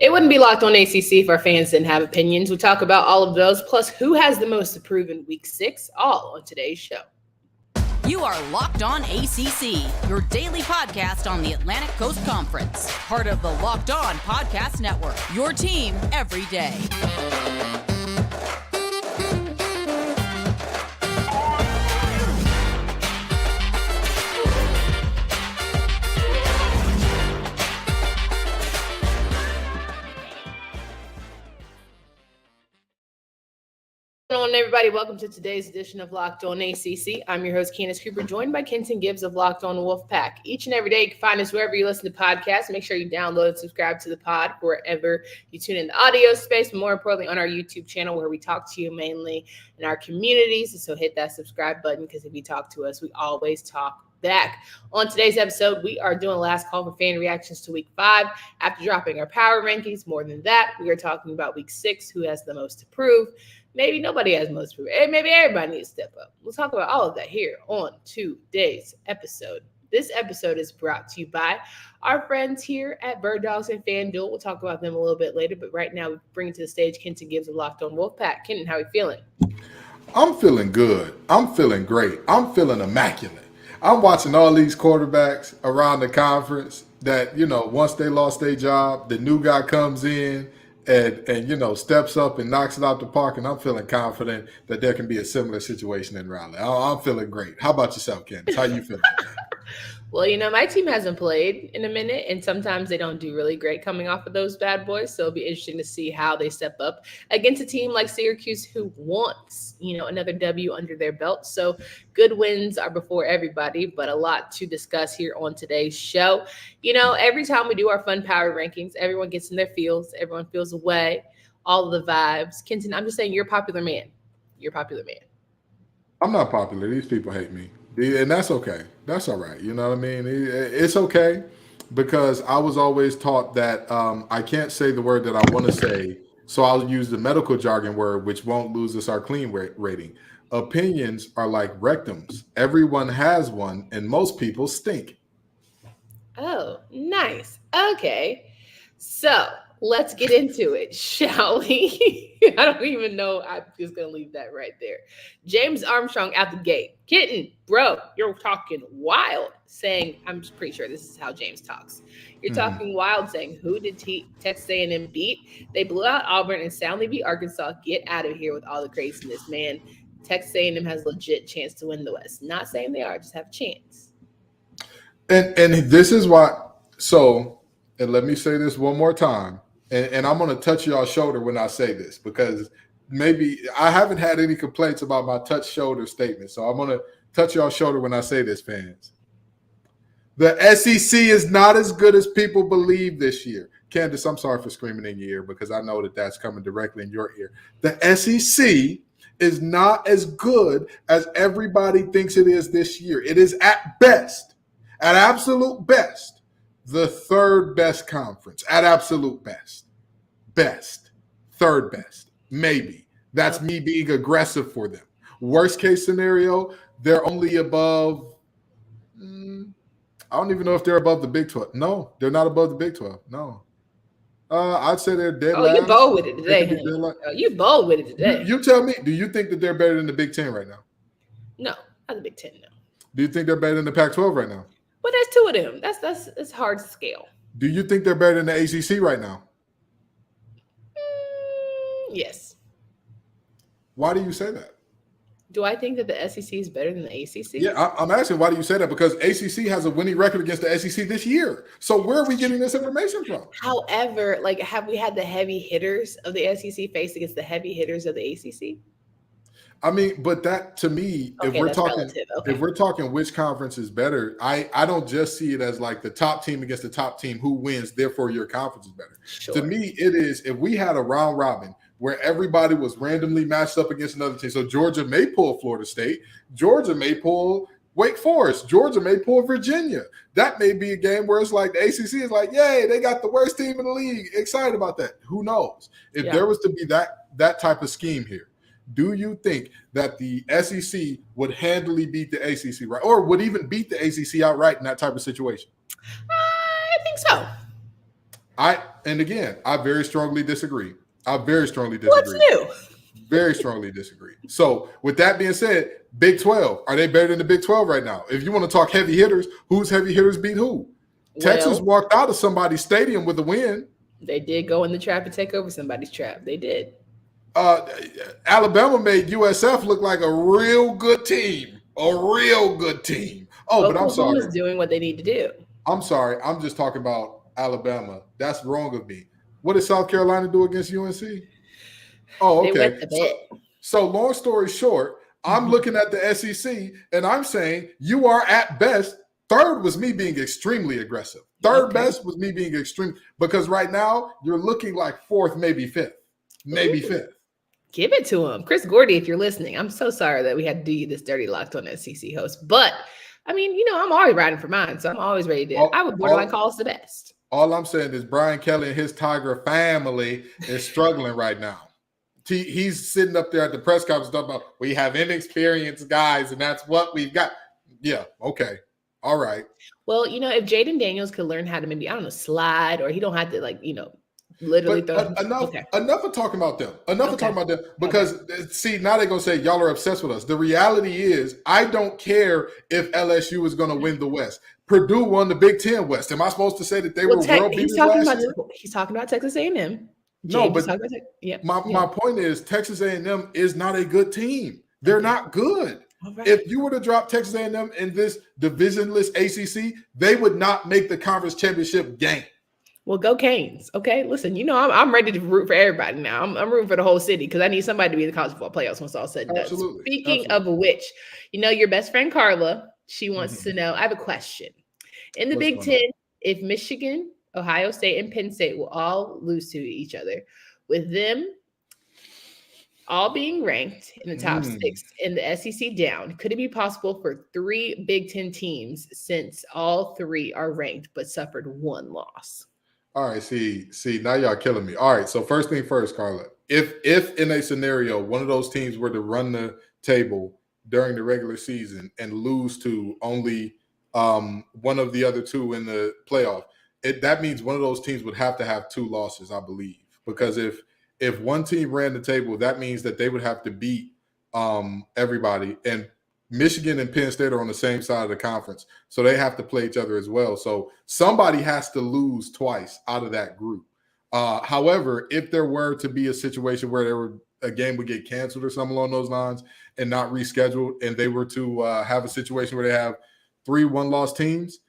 It wouldn't be Locked On ACC if our fans didn't have opinions. We talk about all of those, plus who has the most to prove in Week 6, all on today's show. You are Locked On ACC, your daily podcast on the Atlantic Coast Conference. Part of the Locked On Podcast Network, your team every day. Hello, everybody. Welcome to today's edition of Locked On ACC. I'm your host, Candace Cooper, joined by Kenton Gibbs of Locked On Wolfpack. Each and every day, you can find us wherever you listen to podcasts. Make sure you download and subscribe to the pod wherever you tune in the audio space, but more importantly, on our YouTube channel where we talk to you mainly in our communities. So hit that subscribe button because if you talk to us, we always talk back. On today's episode, we are doing a last call for fan reactions to Week 5. After dropping our power rankings, more than that, we are talking about Week 6, who has the most to prove. Maybe nobody has most to prove. Maybe everybody needs to step up. We'll talk about all of that here on today's episode. This episode is brought to you by our friends here at Bird Dogs and FanDuel. We'll talk about them a little bit later, but right now we bring to the stage Kenton Gibbs of Locked On Wolfpack. Kenton, how are you feeling? I'm feeling good. I'm feeling great. I'm feeling immaculate. I'm watching all these quarterbacks around the conference that, once they lost their job, the new guy comes in and steps up and knocks it out the park, and I'm feeling confident that there can be a similar situation in Raleigh. I'm feeling great. How about yourself, Candace? How you feeling? Well, my team hasn't played in a minute, and sometimes they don't do really great coming off of those bad boys. So it'll be interesting to see how they step up against a team like Syracuse who wants, another W under their belt. So good wins are before everybody, but a lot to discuss here on today's show. Every time we do our fun power rankings, everyone gets in their feels. Everyone feels away, all of the vibes. Kenton, I'm just saying you're a popular man. You're a popular man. I'm not popular. These people hate me. And that's okay. That's all right. You know what I mean? It's okay because I was always taught that I can't say the word that I want to say, so I'll use the medical jargon word, which won't lose us our clean rating. Opinions are like rectums. Everyone has one, and most people stink. Oh, nice. Okay. So let's get into it, shall we? I don't even know. I'm just going to leave that right there. James Armstrong out the gate. Kitten, bro, you're talking wild, saying, I'm just pretty sure this is how James talks. You're talking wild, saying, who did Texas A&M beat? They blew out Auburn and soundly beat Arkansas. Get out of here with all the craziness, man. Texas A&M has a legit chance to win the West. Not saying they are, just have a chance. And this is why. So, and let me say this one more time. And I'm going to touch y'all's shoulder when I say this because maybe I haven't had any complaints about my touch shoulder statement. So I'm going to touch y'all's shoulder when I say this, fans. The SEC is not as good as people believe this year. Candace, I'm sorry for screaming in your ear because I know that that's coming directly in your ear. The SEC is not as good as everybody thinks it is this year. It is at best, at absolute best, the third best conference, at absolute best. Best, third best, maybe. That's me being aggressive for them. Worst case scenario, they're only above, I don't even know if they're above the Big 12. No, they're not above the Big 12. No. I'd say they're dead last. You're bold with it today. You're bold with it today. You tell me, do you think that they're better than the Big 10 right now? No, not the Big 10, no. Do you think they're better than the Pac-12 right now? Well, there's two of them. That's hard to scale. Do you think they're better than the ACC right now? Yes. Why do you say that? Do I think that the SEC is better than the ACC? Yeah, I'm asking why do you say that? Because ACC has a winning record against the SEC this year. So where are we getting this information from? However, have we had the heavy hitters of the SEC face against the heavy hitters of the ACC? I mean, but that to me, okay, if we're talking which conference is better, I don't just see it as like the top team against the top team who wins, therefore your conference is better. Sure. To me, it is if we had a round robin where everybody was randomly matched up against another team. So Georgia may pull Florida State, Georgia may pull Wake Forest, Georgia may pull Virginia. That may be a game where it's like the ACC is like, yay, they got the worst team in the league. Excited about that. Who knows? If there was to be that type of scheme here, do you think that the SEC would handily beat the ACC, right? Or would even beat the ACC outright in that type of situation? I think so. And again, I very strongly disagree. I very strongly What's disagree. new? Very strongly disagree. So with that being said, Big 12, are they better than the Big 12 right now? If you want to talk heavy hitters, whose heavy hitters beat who? Texas walked out of somebody's stadium with a win. They did go in the trap and take over somebody's trap. They did. Alabama made USF look like a real good team. A real good team. Oh, but I'm sorry. Oklahoma's doing what they need to do. I'm sorry. I'm just talking about Alabama. That's wrong of me. What did South Carolina do against UNC? Oh, okay. So long story short, I'm looking at the SEC and I'm saying you are at best. Third was me being extremely aggressive. Third best was me being extreme, because right now you're looking like fourth, maybe fifth. Maybe fifth. Give it to him. Chris Gordy, if you're listening, I'm so sorry that we had to do you this dirty Locked On SEC host. But, I mean, you know, I'm always riding for mine, so I'm always ready to. I would borderline call us the best. All I'm saying is Brian Kelly and his Tiger family is struggling right now. He's sitting up there at the press conference talking about, we have inexperienced guys, and that's what we've got. Yeah, okay. All right. Well, you know, if Jaden Daniels could learn how to maybe, I don't know, slide, or he don't have to, like, you know, literally throw. Enough of talking about them. Enough of talking about them. Because, see, now they're going to say, y'all are obsessed with us. The reality is, I don't care if LSU is going to win the West. Purdue won the Big Ten West. Am I supposed to say that they were world beaters last year? He's talking about Texas A&M. No, but my point is Texas A&M is not a good team. They're not good. Right. If you were to drop Texas A&M in this divisionless ACC, they would not make the conference championship game. Well, go Canes. Okay, listen, you know I'm ready to root for everybody now. I'm rooting for the whole city because I need somebody to be in the college football playoffs once all said and done. Speaking of which, you know, your best friend Carla, she wants to know. I have a question. In the Big Ten, if Michigan, Ohio State, and Penn State will all lose to each other, with them all being ranked in the top 6 and the SEC down, could it be possible for 3 Big Ten teams, since all 3 are ranked but suffered 1 loss? All right, see, now y'all killing me. All right, so first thing first, Carla, if in a scenario one of those teams were to run the table during the regular season and lose to only one of the other 2 in the playoff, that means one of those teams would have to have 2 losses, I believe, because if one team ran the table, that means that they would have to beat everybody. And Michigan and Penn State are on the same side of the conference, so they have to play each other as well. So somebody has to lose twice out of that group. However, if there were to be a situation where a game would get canceled or something along those lines and not rescheduled, and they were to have a situation where they have 3 one-loss teams,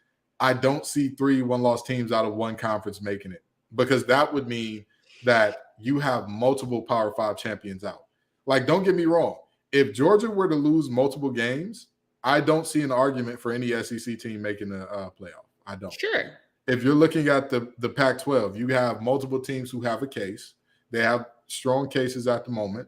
I don't see 3 one-loss teams out of one conference making it, because that would mean that you have multiple Power 5 champions out. Like, don't get me wrong. If Georgia were to lose multiple games, I don't see an argument for any SEC team making a playoff. I don't. Sure. If you're looking at the Pac-12, you have multiple teams who have a case. They have strong cases at the moment.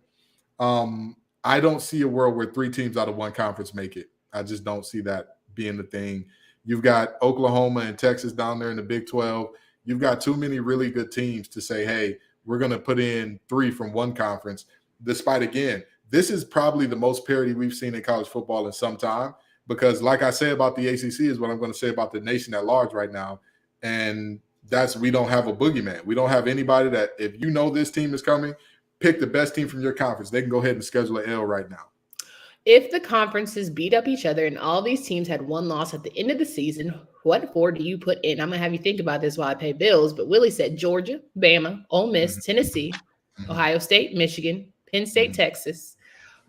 I don't see a world where 3 teams out of one conference make it. I just don't see that being the thing. You've got Oklahoma and Texas down there in the Big 12. You've got too many really good teams to say, hey, we're going to put in 3 from one conference, despite, again, this is probably the most parity we've seen in college football in some time, because like I say about the ACC is what I'm going to say about the nation at large right now, and that's we don't have a boogeyman. We don't have anybody that, if you know this team is coming, pick the best team from your conference. They can go ahead and schedule an L right now. If the conferences beat up each other and all these teams had 1 loss at the end of the season, what 4 do you put in? I'm going to have you think about this while I pay bills, but Willie said Georgia, Bama, Ole Miss, Tennessee, Ohio State, Michigan, Penn State, Texas,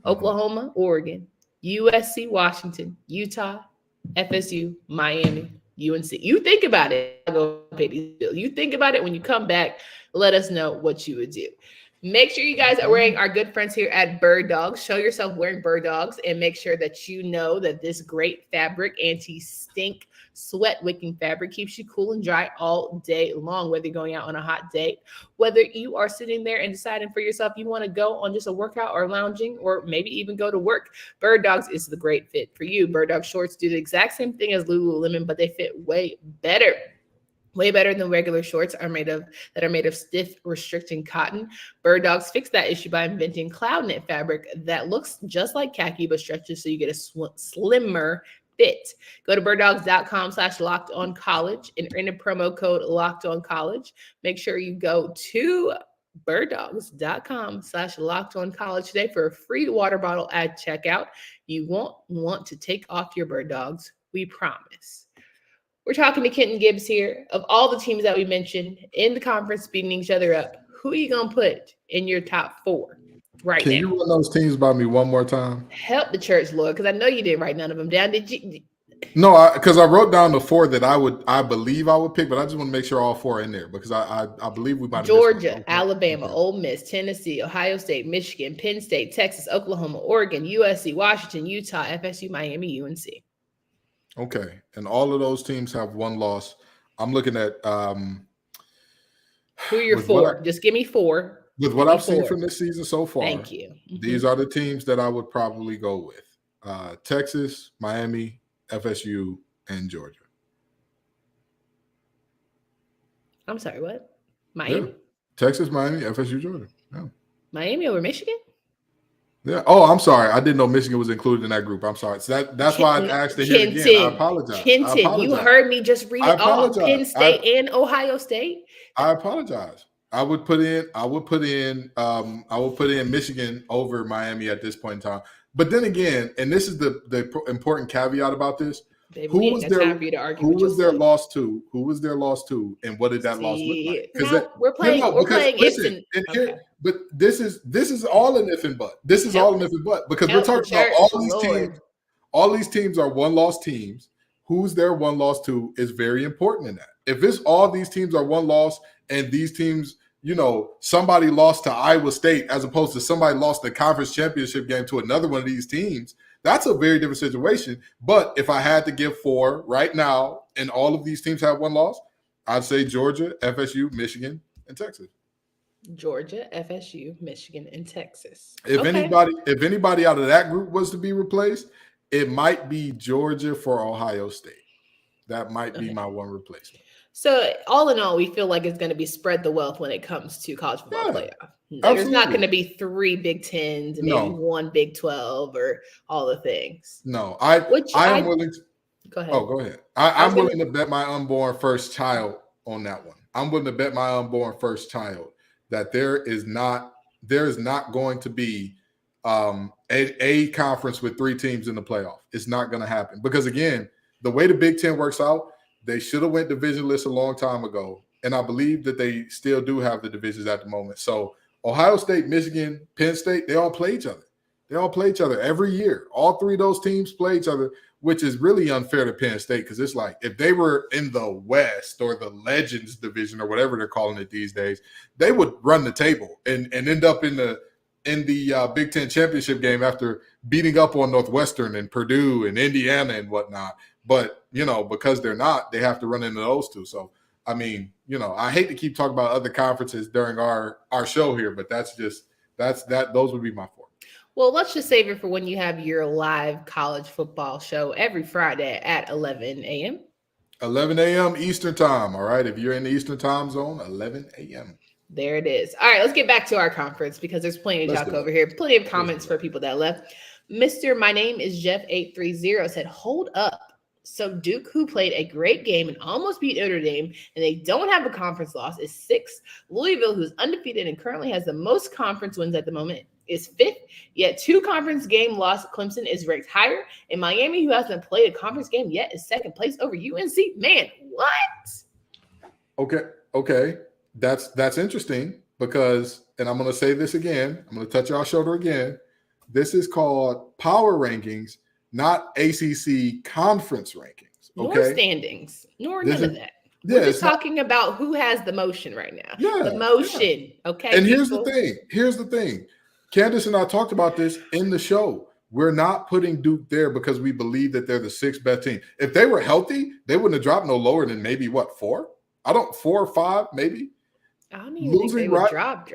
Oklahoma, Oregon, USC, Washington, Utah, FSU, Miami, UNC. You think about it. I'll go pay these bills. You think about it when you come back. Let us know what you would do. Make sure you guys are wearing our good friends here at Bird Dogs. Show yourself wearing Bird Dogs and make sure that you know that this great fabric, anti-stink, sweat-wicking fabric keeps you cool and dry all day long, whether you're going out on a hot date, whether you are sitting there and deciding for yourself you want to go on just a workout or lounging or maybe even go to work. Bird Dogs is the great fit for you. Bird Dog shorts do the exact same thing as Lululemon, but they fit way better. Way better than regular shorts that are made of stiff, restricting cotton. Bird Dogs fixed that issue by inventing cloud knit fabric that looks just like khaki but stretches so you get a slimmer fit. Go to birddogs.com/lockedoncollege and enter promo code lockedoncollege. Make sure you go to birddogs.com/lockedoncollege today for a free water bottle at checkout. You won't want to take off your bird dogs. We promise. We're talking to Kenton Gibbs here. Of all the teams that we mentioned in the conference beating each other up, who are you going to put in your top 4 right now? Can you run those teams by me one more time? Help the church, Lord, because I know you didn't write none of them down. Did you? No, because I wrote down the 4 that I believe I would pick, but I just want to make sure all 4 are in there because I believe we might have Georgia, okay. Alabama, Ole Miss, Tennessee, Ohio State, Michigan, Penn State, Texas, Oklahoma, Oregon, USC, Washington, Utah, FSU, Miami, UNC. Okay, and all of those teams have one loss. I'm looking at who are your 4? Just give me 4. With what I've seen from this season so far. Thank you. These are the teams that I would probably go with: Texas, Miami, FSU, and Georgia. I'm sorry, what? Miami? Yeah. Texas, Miami, FSU, Georgia. Yeah. Miami over Michigan? Yeah. Oh, I'm sorry. I didn't know Michigan was included in that group. I'm sorry. So that's why I asked to hear it again. I apologize. Kenton, you heard me just read it all. Penn State and Ohio State. I apologize. I would put in Michigan over Miami at this point in time. But then again, and this is the important caveat about this. Baby, who was their loss to? Who was their loss to? And what did that loss look like? We're playing listen, but this is all an if and but. This is all an if and but because we're talking about all these teams. All these teams are one-loss teams. Who's their one loss to is very important in that. If it's all these teams are one loss and these teams, somebody lost to Iowa State as opposed to somebody lost the conference championship game to another one of these teams, that's a very different situation. But if I had to give 4 right now and all of these teams have one loss, I'd say Georgia, FSU, Michigan, and Texas. Georgia, FSU, Michigan, and Texas. If anybody out of that group was to be replaced, it might be Georgia for Ohio State. That might be my one replacement. So all in all, we feel like it's going to be spread the wealth when it comes to college football playoff. There's not going to be 3 Big Tens and maybe 1 Big 12 or all the things. No, I am willing to. Go ahead. Oh, go ahead. I'm willing to bet my unborn first child on that one. I'm willing to bet my unborn first child that there is not going to be a conference with 3 teams in the playoff. It's not going to happen because again, the way the Big Ten works out, they should have went divisionless a long time ago, and I believe that they still do have the divisions at the moment. So Ohio State, Michigan, Penn State, they all play each other. They all play each other every year. All 3 of those teams play each other, which is really unfair to Penn State because it's like if they were in the West or the Legends division or whatever they're calling it these days, they would run the table and end up in the Big Ten championship game after beating up on Northwestern and Purdue and Indiana and whatnot. But, because they're not, they have to run into those 2. So, I mean, I hate to keep talking about other conferences during our show here, but those would be my 4. Well, let's just save it for when you have your live college football show every Friday at 11 a.m. 11 a.m. Eastern time. All right. If you're in the Eastern time zone, 11 a.m. There it is. All right, let's get back to our conference because there's plenty of talk over here. Plenty of comments for people that left. My name is Jeff830 said, hold up. So Duke, who played a great game and almost beat Notre Dame, and they don't have a conference loss, is 6th. Louisville, who's undefeated and currently has the most conference wins at the moment, is 5th. Yet 2 conference game loss. Clemson is ranked higher. And Miami, who hasn't played a conference game yet, is 2nd place over UNC. Man, what? Okay. That's interesting because, and I'm going to say this again. I'm going to touch our shoulder again. This is called power rankings, not ACC conference rankings. Okay? Nor standings, nor none of that. We're just talking about who has the motion right now. Yeah, the motion. Yeah. Okay. And here's the thing. Candace and I talked about this in the show. We're not putting Duke there because we believe that they're the 6th best team. If they were healthy, they wouldn't have dropped no lower than maybe 4? 4 or 5, maybe. I don't even think they would drop.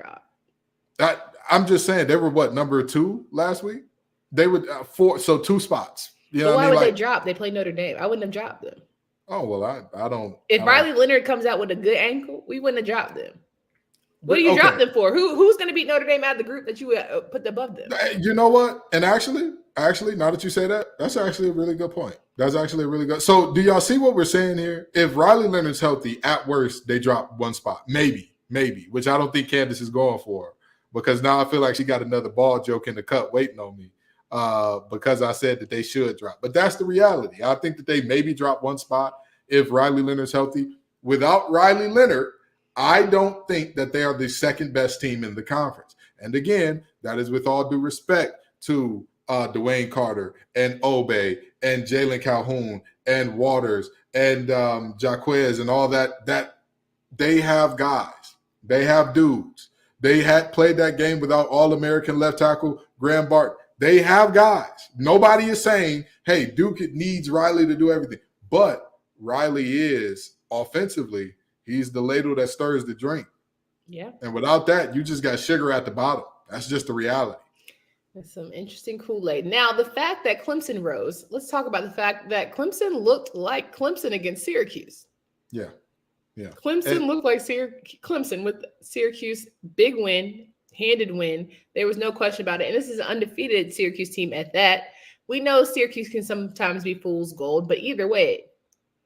I'm just saying they were number 2 last week. They would 4, so 2 spots. Why would they drop? They played Notre Dame. I wouldn't have dropped them. Oh well, I don't. If Riley Leonard comes out with a good ankle, we wouldn't have dropped them. What do you drop them for? Who's going to beat Notre Dame out of the group that you put above them? You know what? And actually, now that you say that, that's actually a really good point. That's actually a really good. So do y'all see what we're saying here? If Riley Leonard's healthy, at worst, they drop one spot. Maybe, which I don't think Candace is going for, because now I feel like she got another ball joke in the cut waiting on me because I said that they should drop. But that's the reality. I think that they maybe drop one spot if Riley Leonard's healthy. Without Riley Leonard, I don't think that they are the second best team in the conference. And again, that is with all due respect to Dwayne Carter and Obey and Jalen Calhoun and Waters and Jaquez and all that they have guys. They have dudes. They had played that game without All-American left tackle Graham Barton. They have guys. Nobody is saying, hey, Duke needs Riley to do everything. But Riley is, offensively, he's the ladle that stirs the drink. Yeah. And without that, you just got sugar at the bottom. That's just the reality. That's some interesting Kool-Aid. Now, the fact that Clemson rose, let's talk about the fact that Clemson looked like Clemson against Syracuse. Yeah. Clemson looked like Clemson with Syracuse, big win, handed win. There was no question about it. And this is an undefeated Syracuse team at that. We know Syracuse can sometimes be fool's gold, but either way,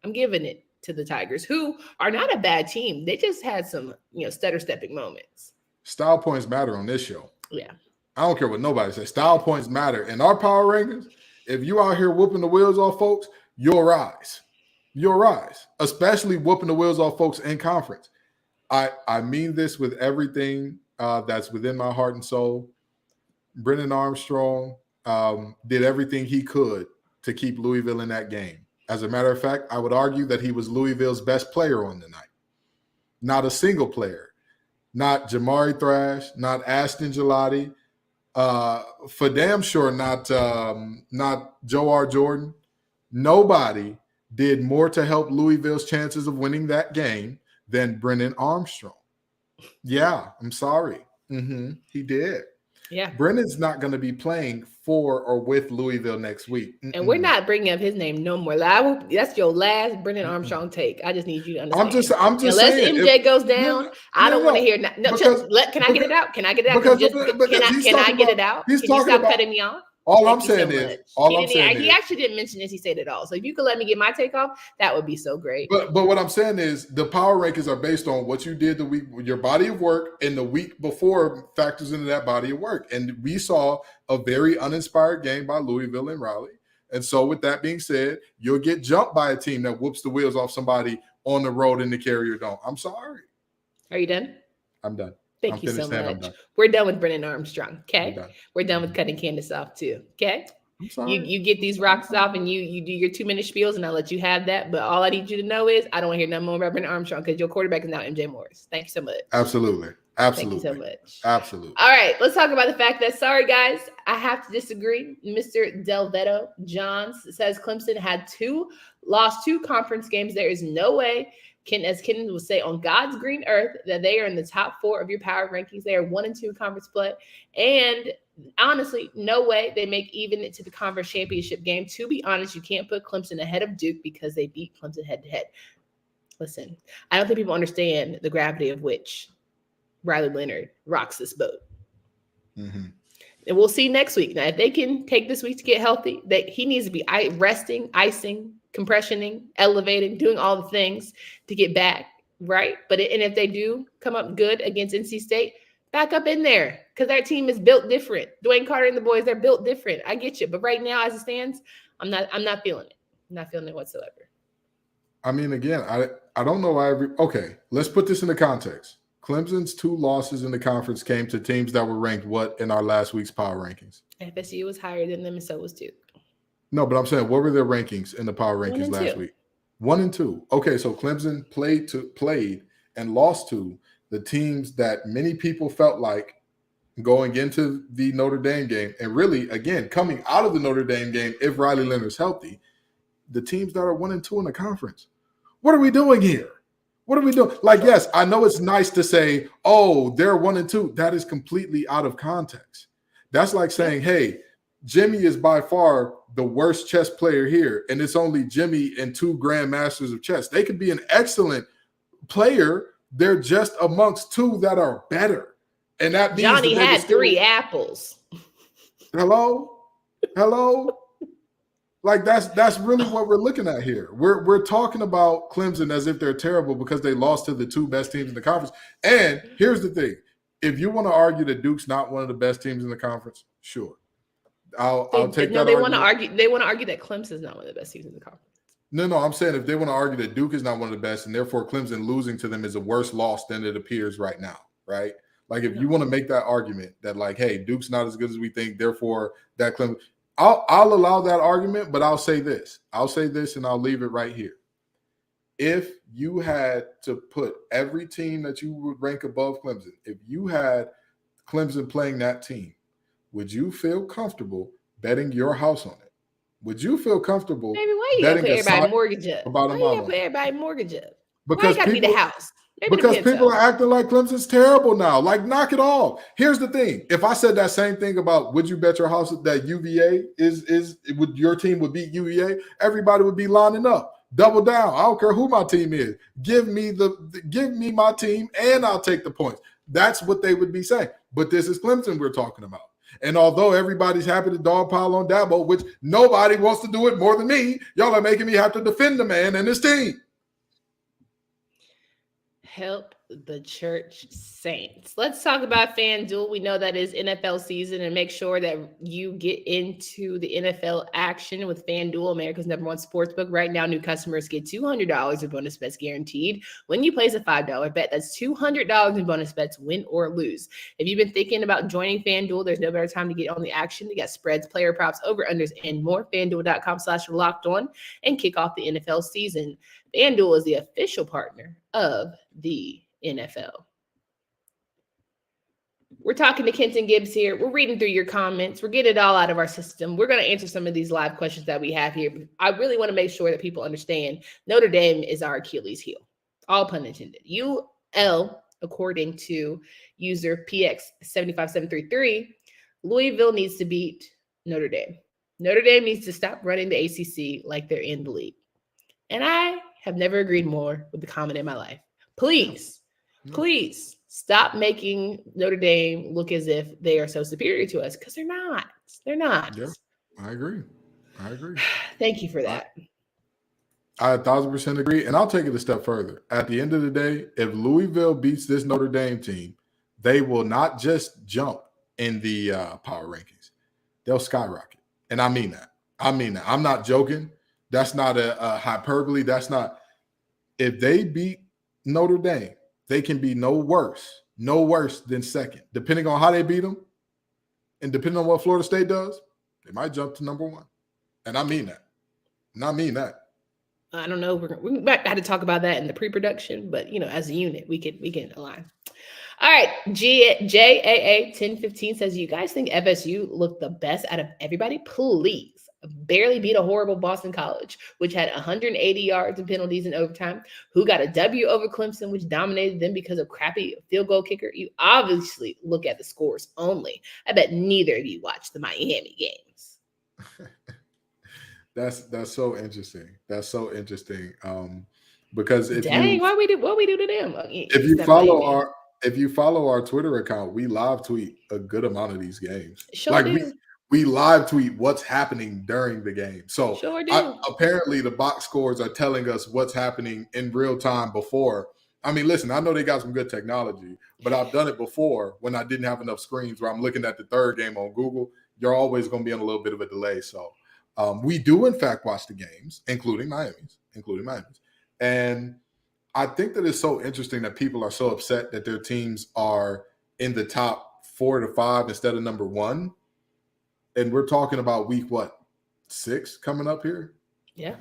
I'm giving it to the Tigers, who are not a bad team. They just had some, stutter stepping moments. Style points matter on this show. Yeah. I don't care what nobody says. Style points matter. In our power rankings, if you out here whooping the wheels off folks, you'll rise. You'll rise, especially whooping the wheels off folks in conference. I mean this with everything that's within my heart and soul. Brennan Armstrong did everything he could to keep Louisville in that game. As a matter of fact, I would argue that he was Louisville's best player on the night. Not a single player. Not Jamari Thrash, not Ashton Gelati, for damn sure not Joe R. Jordan. Nobody did more to help Louisville's chances of winning that game than Brennan Armstrong. Yeah, I'm sorry. He did. Yeah. Brennan's not going to be playing for or with Louisville next week. And we're not bringing up his name no more. That's your last Brennan Armstrong take. I just need you to understand. I'm just unless saying. MJ goes down, I don't want to hear. Can I get it out? Can I get it out? Can I get it out? Can you stop cutting me off? All I'm saying is, he actually didn't mention this. He said it all. So if you could let me get my take off, that would be so great. But what I'm saying is, the power rankings are based on what you did the week, your body of work, and the week before factors into that body of work. And we saw a very uninspired game by Louisville and Raleigh. And so, with that being said, you'll get jumped by a team that whoops the wheels off somebody on the road in the Carrier Dome. I'm sorry. Are you done? I'm done. Thank you so much. We're done with Brennan Armstrong, okay? We're done with cutting Candace off too, okay? I'm sorry. You get these rocks off and you do your 2-minute spiels, and I'll let you have that. But all I need you to know is I don't want to hear nothing more about Brennan Armstrong because your quarterback is now MJ Morris. Thank you so much. Absolutely. Thank you so much. Absolutely. All right, let's talk about the fact that, sorry guys, I have to disagree. Mr. Delvetto Johns says Clemson had lost two conference games. There is no way, as Kenton will say, on God's green earth, that they are in the top 4 of your power rankings. They are 1-2 conference play. And honestly, no way they make even it to the conference championship game. To be honest, you can't put Clemson ahead of Duke because they beat Clemson head to head. Listen, I don't think people understand the gravity of which Riley Leonard rocks this boat. And we'll see next week. Now, if they can take this week to get healthy, he needs to be resting, icing, compressioning, elevating, doing all the things to get back, right? And if they do come up good against NC State, back up in there because their team is built different. Dwayne Carter and the boys, they're built different. I get you. But right now, as it stands, I'm not feeling it. I'm not feeling it whatsoever. I mean, again, I don't know why. Okay, let's put this into context. Clemson's 2 losses in the conference came to teams that were ranked what in our last week's power rankings? FSU was higher than them, and so was Duke. No, but I'm saying, what were their rankings in the power rankings last week? 1 and 2. Okay, so Clemson played and lost to the teams that many people felt like going into the Notre Dame game, and really, again, coming out of the Notre Dame game, if Riley Leonard's healthy, the teams that are 1 and 2 in the conference. What are we doing here? What are we doing? Like, yes, I know it's nice to say, oh, they're 1 and 2. That is completely out of context. That's like saying, hey, Jimmy is by far the worst chess player here, and it's only Jimmy and 2 grandmasters of chess. They could be an excellent player They're just amongst two that are better. And that means Johnny that had 3 apples. Hello? Like that's really what we're looking at here. We're talking about Clemson as if they're terrible because they lost to the 2 best teams in the conference. And here's the thing. If you want to argue that Duke's not one of the best teams in the conference, sure. I'll take that. No, they want to argue. They want to argue that Clemson's not one of the best teams in the conference. No, I'm saying if they want to argue that Duke is not one of the best, and therefore Clemson losing to them is a worse loss than it appears right now, right? Like if you want to make that argument that like, hey, Duke's not as good as we think, therefore that Clemson, I'll allow that argument, but I'll say this, and I'll leave it right here. If you had to put every team that you would rank above Clemson, if you had Clemson playing that team, would you feel comfortable betting your house on it? Would you feel comfortable? Maybe why you gotta put everybody mortgage up? Why you gotta put everybody mortgage up? Because why you gotta be the house? Maybe because people are acting like Clemson's terrible now. Like, knock it off. Here's the thing. If I said that same thing about would you bet your house that UVA would your team would beat UVA, everybody would be lining up. Double down. I don't care who my team is. Give me my team and I'll take the points. That's what they would be saying. But this is Clemson we're talking about. And although everybody's happy to dogpile on Dabo, which nobody wants to do it more than me, y'all are making me have to defend the man and his team. Help the church saints. Let's talk about FanDuel. We know that is NFL season, and make sure that you get into the NFL action with FanDuel, America's #1 sportsbook. Right now, new customers get $200 in bonus bets guaranteed when you place a $5 bet. That's $200 in bonus bets, win or lose. If you've been thinking about joining FanDuel, there's no better time to get on the action. They got spreads, player props, over-unders, and more. FanDuel.com/locked-on and kick off the NFL season. FanDuel is the official partner of the NFL. We're talking to Kenton Gibbs here. We're reading through your comments. We're getting it all out of our system. We're going to answer some of these live questions that we have here. I really want to make sure that people understand Notre Dame is our Achilles heel. All pun intended. UL, according to user PX75733, Louisville needs to beat Notre Dame. Notre Dame needs to stop running the ACC like they're in the league. And I have never agreed more with the comment in my life. Please stop making Notre Dame look as if they are so superior to us, because they're not. They're not. Yeah, I agree. Thank you for that. I 1,000% agree. And I'll take it a step further. At the end of the day, if Louisville beats this Notre Dame team, they will not just jump in the power rankings. They'll skyrocket. And I mean that. I'm not joking. That's not a hyperbole. That's not. If they beat Notre Dame, they can be no worse than second. Depending on how they beat them and depending on what Florida State does, they might jump to #1. And I mean that. I don't know. We might have to talk about that in the pre-production, but, as a unit, we can align. All right. JAA1015 says, you guys think FSU looked the best out of everybody? Please. Barely beat a horrible Boston College, which had 180 yards and penalties in overtime, who got a W over Clemson, which dominated them because of crappy field goal kicker. You obviously look at the scores only. I bet neither of you watched the Miami games. That's so interesting. Because what we do to them? If you follow our Twitter account, we live tweet a good amount of these games. Sure do. We live tweet what's happening during the game. So sure do. Apparently the box scores are telling us what's happening in real time before. I mean, listen, I know they got some good technology, but I've done it before when I didn't have enough screens where I'm looking at the third game on Google. You're always going to be on a little bit of a delay. So we do, in fact, watch the games, including Miami's. And I think that it's so interesting that people are so upset that their teams are in the top 4 to 5 instead of #1. And we're talking about week, 6 coming up here? Yeah.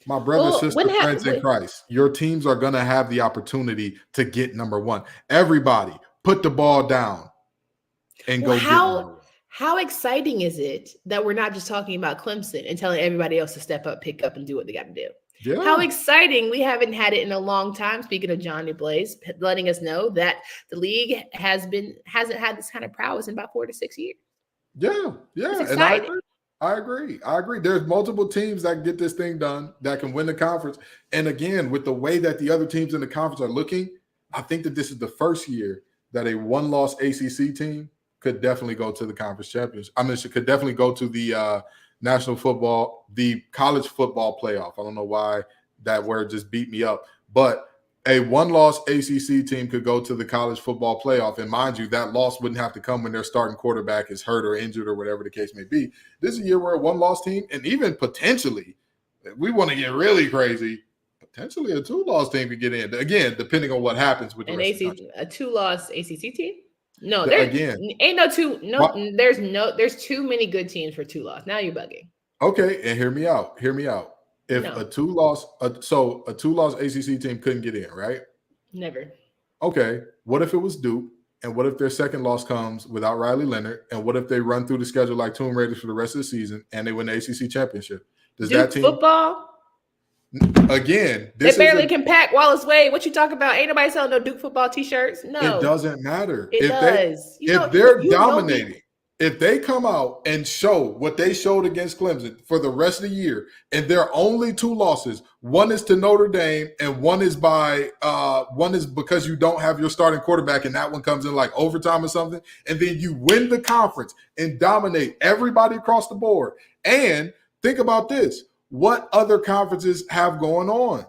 My brother, sister, friends in Christ, your teams are going to have the opportunity to get #1. Everybody, put the ball down and go get #1. How exciting is it that we're not just talking about Clemson and telling everybody else to step up, pick up, and do what they got to do? Yeah. How exciting. We haven't had it in a long time. Speaking of Johnny Blaze, letting us know that the league hasn't had this kind of prowess in about 4 to 6 years. Yeah. And I agree. There's multiple teams that can get this thing done, that can win the conference. And again, with the way that the other teams in the conference are looking, I think that this is the first year that a one-loss ACC team could definitely go to the conference champions. I mean, it could definitely go to the the college football playoff. I don't know why that word just beat me up, but a one-loss ACC team could go to the college football playoff. And mind you, that loss wouldn't have to come when their starting quarterback is hurt or injured or whatever the case may be. This is a year where a one-loss team, and even potentially, if we want to get really crazy, potentially a two-loss team could get in. Again, depending on what happens with the rest of the country. A two-loss ACC team? No, there's too many good teams for two-loss. Now you're bugging. Okay, and hear me out. If a two-loss ACC team couldn't get in, right? Never. Okay, what if it was Duke? And what if their second loss comes without Riley Leonard? And what if they run through the schedule like Tomb Raiders for the rest of the season and they win the ACC championship? Does Duke that team football? Again, they barely can pack Wallace Wade. What you talk about? Ain't nobody selling no Duke football T-shirts. No, it doesn't matter. It does. If they're dominating, if they come out and show what they showed against Clemson for the rest of the year, and there are only two losses, one is to Notre Dame, and one is because you don't have your starting quarterback, and that one comes in like overtime or something, and then you win the conference and dominate everybody across the board. And think about this. What other conferences have going on?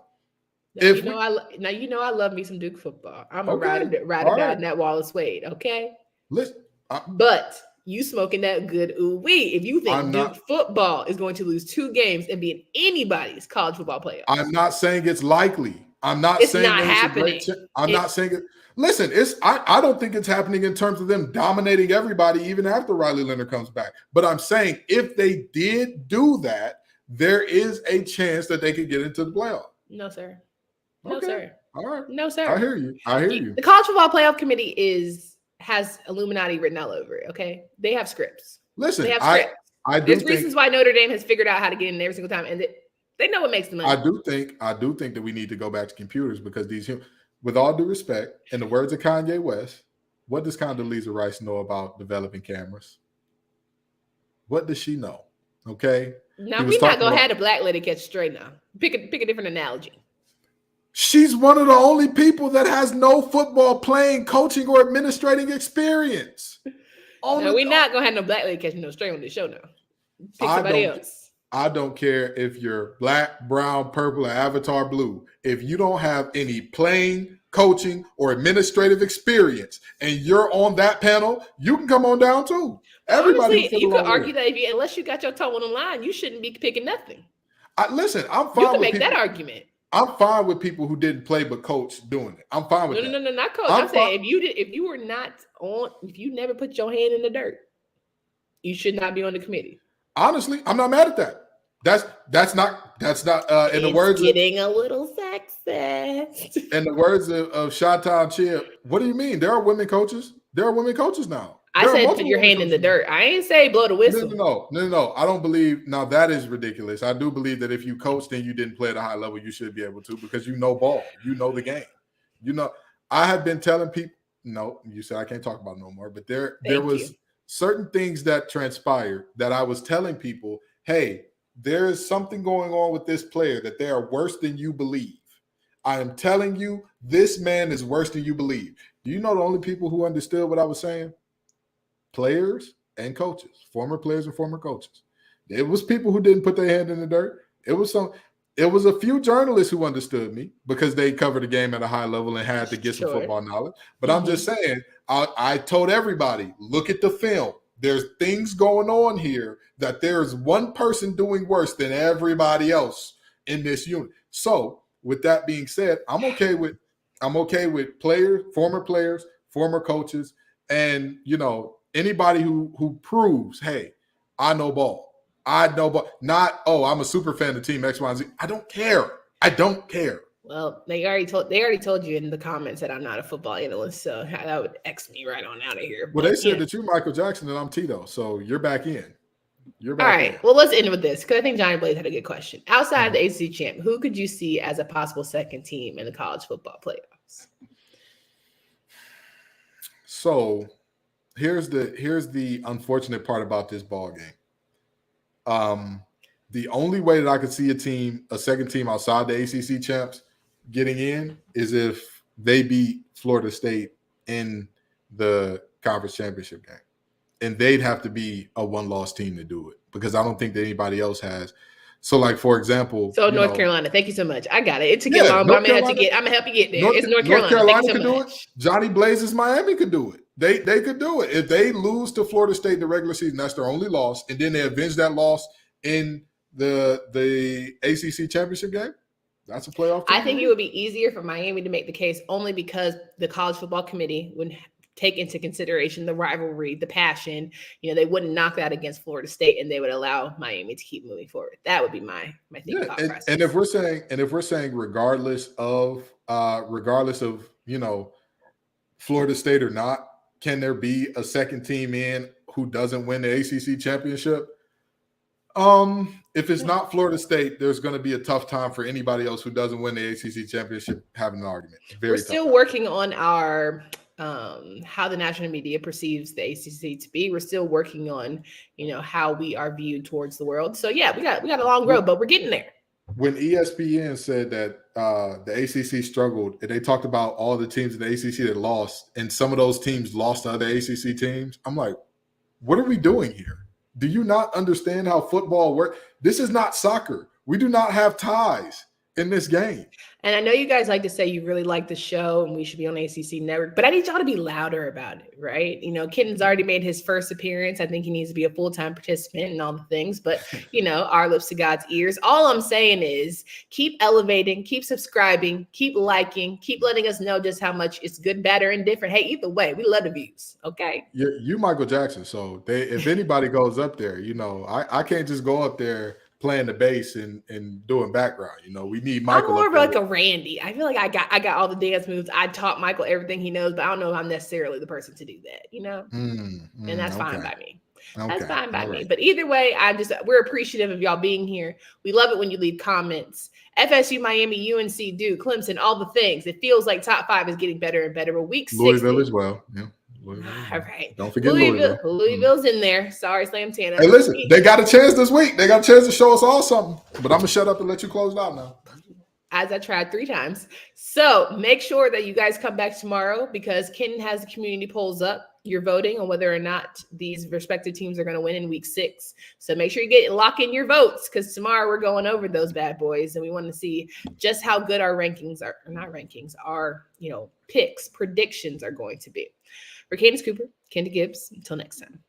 I love me some Duke football. I'm a ride about in that Wallace Wade, okay? Listen, but you smoking that good ooh-wee if you think Duke football is going to lose 2 games and be in anybody's college football playoff. I'm not saying it's likely. I'm not saying it's not happening. Not saying it. Listen, I don't think it's happening in terms of them dominating everybody even after Riley Leonard comes back. But I'm saying if they did do that, there is a chance that they could get into the playoff. No, sir. No, okay. sir. All right. No, sir. I hear you. The college football playoff committee has Illuminati written all over it. Okay, they have scripts. Listen, they have scripts. There's think, reasons why Notre Dame has figured out how to get in every single time, and they know what makes the money. I do think that we need to go back to computers because with all due respect, in the words of Kanye West, what does Condoleezza Rice know about developing cameras? What does she know? Okay. Now we're not gonna have a black lady catch straight now. Pick a different analogy. She's one of the only people that has no football playing, coaching, or administrating experience. We're not gonna have no black lady catching no straight on this show now. Pick somebody else. I don't care if you're black, brown, purple, or avatar blue. If you don't have any playing, coaching, or administrative experience, and you're on that panel, you can come on down too. Everybody, honestly, you could argue that unless you got your toe on the line, you shouldn't be picking nothing. Listen, I'm fine. You can make that argument. I'm fine with people who didn't play but coach doing it. I'm fine with that. No, not coach. I'm saying if you never put your hand in the dirt, you should not be on the committee. Honestly, I'm not mad at that. That's not in the words getting a little sexist. In the words of Shatan Chip, what do you mean? There are women coaches. There are women coaches now. I said put your hand in the dirt. I ain't say blow the whistle. No. I don't believe. Now that is ridiculous. I do believe that if you coached and you didn't play at a high level, you should be able to because you know ball. You know the game. You know. I have been telling people. No, you said I can't talk about it no more. But there was certain things that transpired that I was telling people. Hey, there is something going on with this player that they are worse than you believe. I am telling you, this man is worse than you believe. Do you know the only people who understood what I was saying? Players and coaches, former players and former coaches. It was people who didn't put their hand in the dirt. It was a few journalists who understood me because they covered the game at a high level and had to get some football knowledge. But I'm just saying, I told everybody, look at the film. There's things going on here that there's one person doing worse than everybody else in this unit. So with that being said, I'm okay with players, former coaches, and anybody who proves, hey, I know ball. Not, I'm a super fan of Team X, Y, and Z. I don't care. Well, they already told you in the comments that I'm not a football analyst, so that would X me right on out of here. Well, they said that you're Michael Jackson and I'm Tito, so you're back in. All right. Well, let's end with this because I think Johnny Blaze had a good question. Outside of the ACC champ, who could you see as a possible second team in the college football playoffs? So here's the unfortunate part about this ball game. The only way that I could see a second team outside the ACC champs getting in is if they beat Florida State in the conference championship game. And they'd have to be a one-loss team to do it because I don't think that anybody else has. So, like, for example. So North Carolina, thank you so much. I got it. It took you long, but I'm gonna help you get there. It's North Carolina. North Carolina thank you so could do much. it. Johnny Blazes Miami could do it. They could do it. If they lose to Florida State in the regular season, that's their only loss. And then they avenge that loss in the ACC Championship game. That's a playoff team. I think it would be easier for Miami to make the case only because the College Football Committee would take into consideration the rivalry, the passion. They wouldn't knock that against Florida State, and they would allow Miami to keep moving forward. That would be my thought process. And if we're saying regardless of Florida State or not, can there be a second team in who doesn't win the ACC championship? If it's not Florida State, there's going to be a tough time for anybody else who doesn't win the ACC championship having an argument. We're still working on our how the national media perceives the ACC to be. We're still working on, how we are viewed towards the world. So yeah, we got a long road, but we're getting there. When ESPN said that the ACC struggled, and they talked about all the teams in the ACC that lost, and some of those teams lost to other ACC teams, I'm like, what are we doing here? Do you not understand how football works? This is not soccer. We do not have ties in this game. And I know you guys like to say you really like the show and we should be on ACC Network, but I need y'all to be louder about it, right? Kenton's already made his first appearance. I think he needs to be a full-time participant and all the things, but, our lips to God's ears. All I'm saying is keep elevating, keep subscribing, keep liking, keep letting us know just how much it's good, better, and different. Hey, either way, we love the views, okay? You Michael Jackson, so if anybody goes up there, I can't just go up there playing the bass and doing background. We need Michael. I'm more of like a Randy. I feel like I got all the dance moves. I taught Michael everything he knows, but I don't know if I'm necessarily the person to do that, and that's fine by me. That's fine by me. But either way, we're appreciative of y'all being here. We love it when you leave comments. FSU, Miami, UNC, Duke, Clemson, all the things. It feels like top 5 is getting better and better. But week 6. Louisville as well. Yeah. All right. Don't forget Louisville. Louisville's in there. Sorry, Slam Tana. Hey, listen, they got a chance this week. They got a chance to show us all something. But I'm going to shut up and let you close it out now. As I tried 3 times. So make sure that you guys come back tomorrow because Kenton has the community polls up. You're voting on whether or not these respective teams are going to win in week 6. So make sure you lock in your votes because tomorrow we're going over those bad boys and we want to see just how good our picks, predictions are going to be. For Candace Cooper, Kenton Gibbs, until next time.